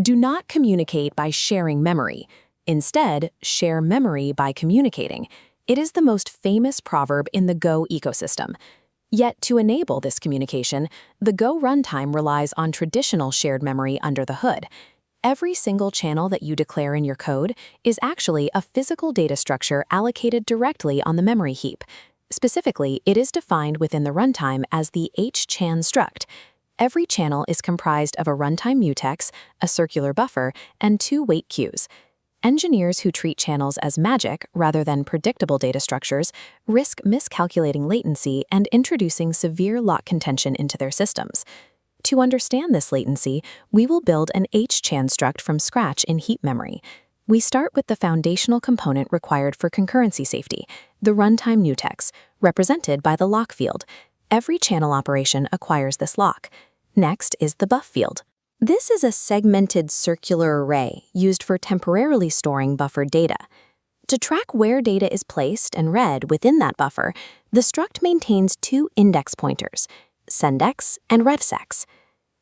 Do not communicate by sharing memory. Instead, share memory by communicating. It is the most famous proverb in the Go ecosystem. Yet, to enable this communication, the Go runtime relies on traditional shared memory under the hood. Every single channel that you declare in your code is actually a physical data structure allocated directly on the memory heap. Specifically, it is defined within the runtime as the Hchan struct. Every channel is comprised of a runtime mutex, a circular buffer, and 2 wait queues. Engineers who treat channels as magic rather than predictable data structures risk miscalculating latency and introducing severe lock contention into their systems. To understand this latency, we will build an Hchan struct from scratch in heap memory. We start with the foundational component required for concurrency safety, the runtime mutex, represented by the lock field. Every channel operation acquires this lock. Next is the buff field. This is a segmented circular array used for temporarily storing buffered data. To track where data is placed and read within that buffer, the struct maintains 2 index pointers, sendex and revsex.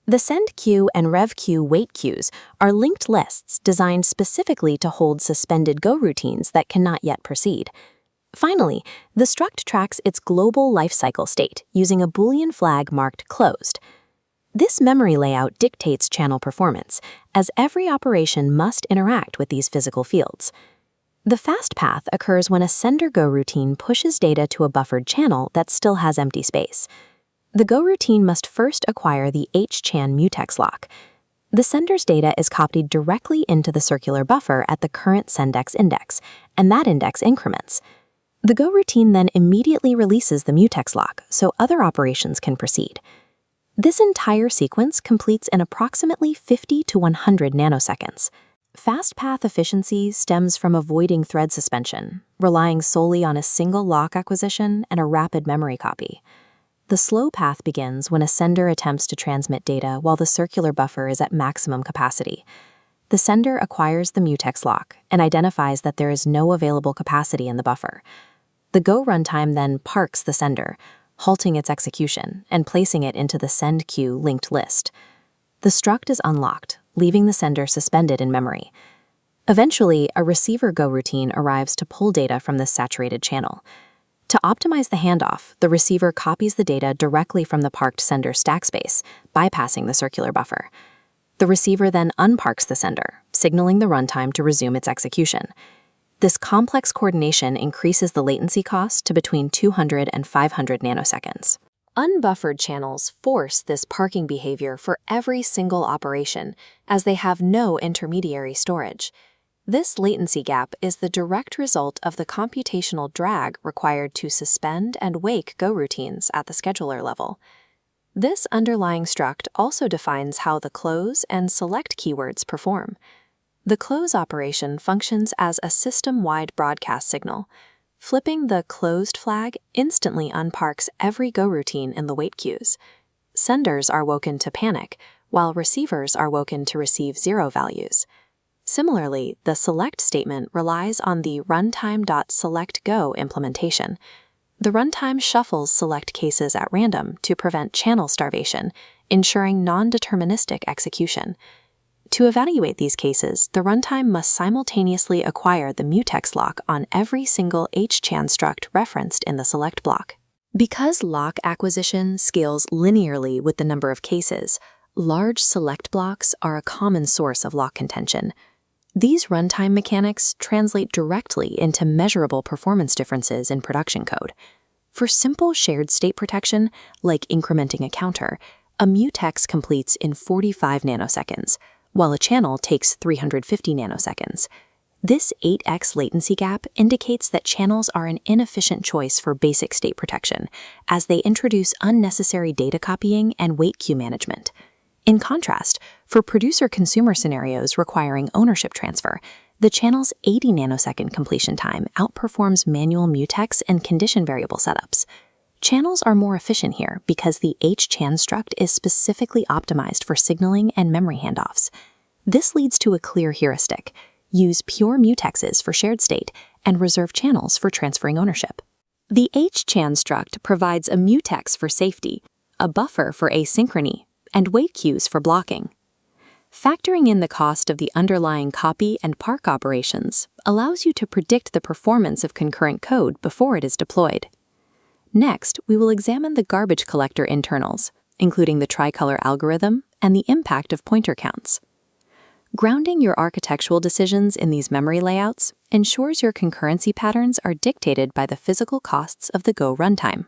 The sendQ and revQ wait queues are linked lists designed specifically to hold suspended goroutines that cannot yet proceed. Finally, the struct tracks its global lifecycle state using a Boolean flag marked closed. This memory layout dictates channel performance, as every operation must interact with these physical fields. The fast path occurs when a sender goroutine pushes data to a buffered channel that still has empty space. The goroutine must first acquire the Hchan mutex lock. The sender's data is copied directly into the circular buffer at the current sendex index, and that index increments. The goroutine then immediately releases the mutex lock so other operations can proceed. This entire sequence completes in approximately 50 to 100 nanoseconds. Fast path efficiency stems from avoiding thread suspension, relying solely on a single lock acquisition and a rapid memory copy. The slow path begins when a sender attempts to transmit data while the circular buffer is at maximum capacity. The sender acquires the mutex lock and identifies that there is no available capacity in the buffer. The Go runtime then parks the sender, halting its execution and placing it into the sendQ linked list. The struct is unlocked, leaving the sender suspended in memory. Eventually, a receiver goroutine arrives to pull data from this saturated channel. To optimize the handoff, the receiver copies the data directly from the parked sender stack space, bypassing the circular buffer. The receiver then unparks the sender, signaling the runtime to resume its execution. This complex coordination increases the latency cost to between 200 and 500 nanoseconds. Unbuffered channels force this parking behavior for every single operation, as they have no intermediary storage. This latency gap is the direct result of the computational drag required to suspend and wake goroutines at the scheduler level. This underlying struct also defines how the close and select keywords perform. The close operation functions as a system-wide broadcast signal. Flipping the closed flag instantly unparks every goroutine in the wait queues. Senders are woken to panic, while receivers are woken to receive 0 values. Similarly, the select statement relies on the runtime.selectGo implementation. The runtime shuffles select cases at random to prevent channel starvation, ensuring non-deterministic execution. To evaluate these cases, the runtime must simultaneously acquire the mutex lock on every single Hchan struct referenced in the select block. Because lock acquisition scales linearly with the number of cases, large select blocks are a common source of lock contention. These runtime mechanics translate directly into measurable performance differences in production code. For simple shared state protection, like incrementing a counter, a mutex completes in 45 nanoseconds, while a channel takes 350 nanoseconds. This 8x latency gap indicates that channels are an inefficient choice for basic state protection, as they introduce unnecessary data copying and wait queue management. In contrast, for producer-consumer scenarios requiring ownership transfer, the channel's 80 nanosecond completion time outperforms manual mutex and condition variable setups. Channels are more efficient here because the Hchan struct is specifically optimized for signaling and memory handoffs. This leads to a clear heuristic: use pure mutexes for shared state and reserve channels for transferring ownership. The Hchan struct provides a mutex for safety, a buffer for asynchrony, and wait queues for blocking. Factoring in the cost of the underlying copy and park operations allows you to predict the performance of concurrent code before it is deployed. Next, we will examine the garbage collector internals, including the tricolor algorithm and the impact of pointer counts. Grounding your architectural decisions in these memory layouts ensures your concurrency patterns are dictated by the physical costs of the Go runtime.